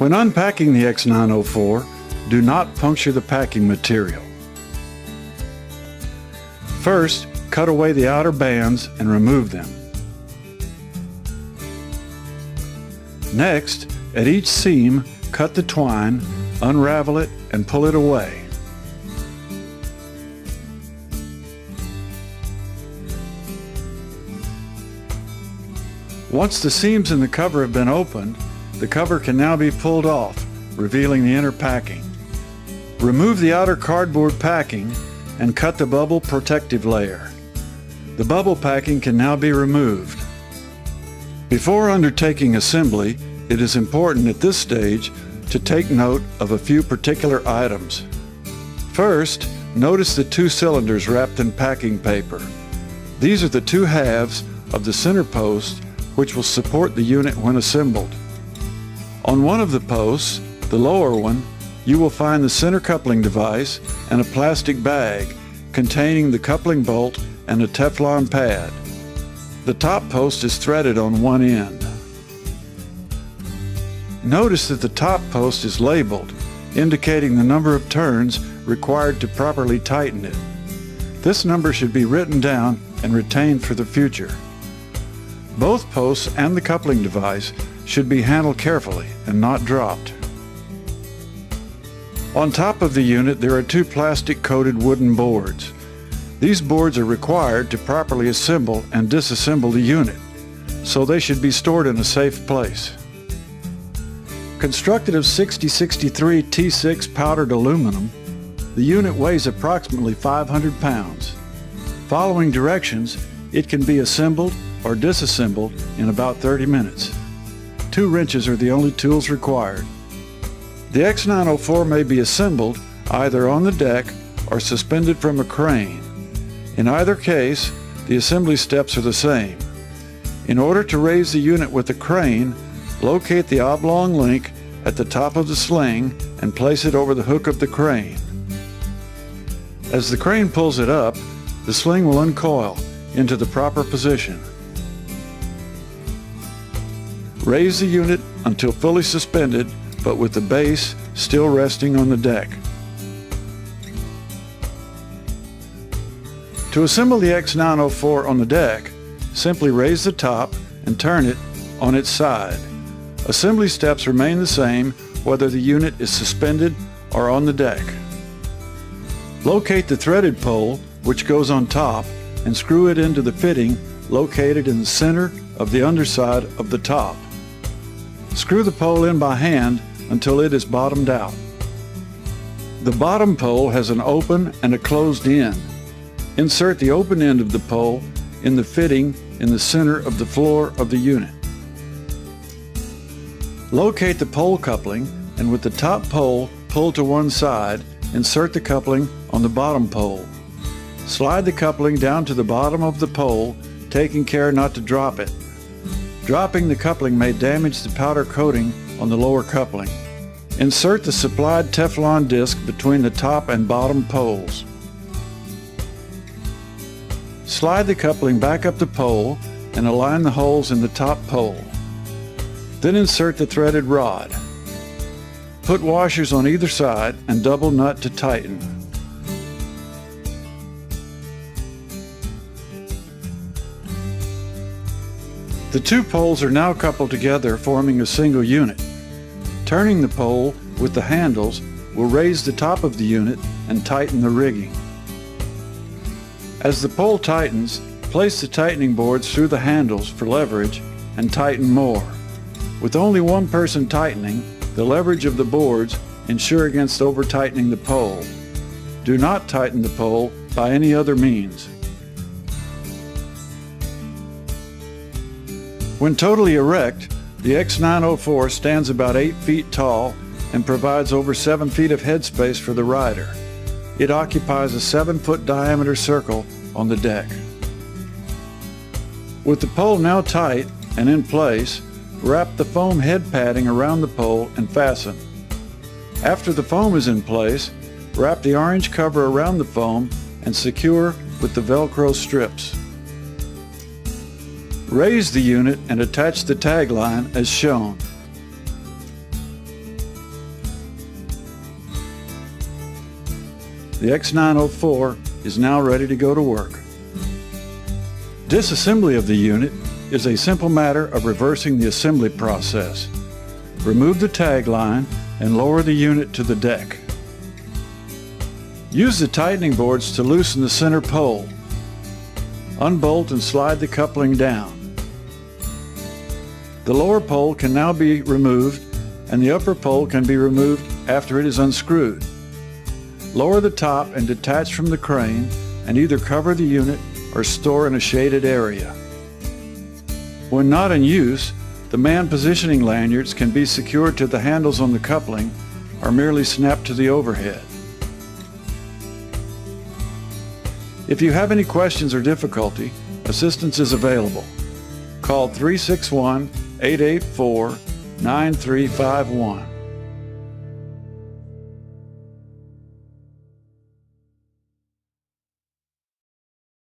When unpacking the X904, do not puncture the packing material. First, cut away the outer bands and remove them. Next, at each seam, cut the twine, unravel it, and pull it away. Once the seams in the cover have been opened, the cover can now be pulled off, revealing the inner packing. Remove the outer cardboard packing and cut the bubble protective layer. The bubble packing can now be removed. Before undertaking assembly, it is important at this stage to take note of a few particular items. First, notice the two cylinders wrapped in packing paper. These are the two halves of the center post which will support the unit when assembled. On one of the posts, the lower one, you will find the center coupling device and a plastic bag containing the coupling bolt and a Teflon pad. The top post is threaded on one end. Notice that the top post is labeled, indicating the number of turns required to properly tighten it. This number should be written down and retained for the future. Both posts and the coupling device should be handled carefully and not dropped. On top of the unit there are two plastic-coated wooden boards. These boards are required to properly assemble and disassemble the unit, so they should be stored in a safe place. Constructed of 6063 T6 powdered aluminum, the unit weighs approximately 500 pounds. Following directions, it can be assembled or disassembled in about 30 minutes. 2 wrenches are the only tools required. The X904 may be assembled either on the deck or suspended from a crane. In either case, the assembly steps are the same. In order to raise the unit with the crane, locate the oblong link at the top of the sling and place it over the hook of the crane. As the crane pulls it up, the sling will uncoil into the proper position. Raise the unit until fully suspended, but with the base still resting on the deck. To assemble the X904 on the deck, simply raise the top and turn it on its side. Assembly steps remain the same whether the unit is suspended or on the deck. Locate the threaded pole, which goes on top, and screw it into the fitting located in the center of the underside of the top. Screw the pole in by hand until it is bottomed out. The bottom pole has an open and a closed end. Insert the open end of the pole in the fitting in the center of the floor of the unit. Locate the pole coupling and with the top pole pulled to one side, insert the coupling on the bottom pole. Slide the coupling down to the bottom of the pole, taking care not to drop it. Dropping the coupling may damage the powder coating on the lower coupling. Insert the supplied Teflon disc between the top and bottom poles. Slide the coupling back up the pole and align the holes in the top pole. Then insert the threaded rod. Put washers on either side and double nut to tighten. The two poles are now coupled together, forming a single unit. Turning the pole with the handles will raise the top of the unit and tighten the rigging. As the pole tightens, place the tightening boards through the handles for leverage and tighten more. With only one person tightening, the leverage of the boards ensure against over-tightening the pole. Do not tighten the pole by any other means. When totally erect, the X904 stands about 8 feet tall and provides over 7 feet of headspace for the rider. It occupies a 7-foot diameter circle on the deck. With the pole now tight and in place, wrap the foam head padding around the pole and fasten. After the foam is in place, wrap the orange cover around the foam and secure with the Velcro strips. Raise the unit and attach the tagline as shown. The X904 is now ready to go to work. Disassembly of the unit is a simple matter of reversing the assembly process. Remove the tag line and lower the unit to the deck. Use the tightening boards to loosen the center pole. Unbolt and slide the coupling down. The lower pole can now be removed, and the upper pole can be removed after it is unscrewed. Lower the top and detach from the crane and either cover the unit or store in a shaded area. When not in use, the man positioning lanyards can be secured to the handles on the coupling or merely snapped to the overhead. If you have any questions or difficulty, assistance is available. Call 361-884-9351.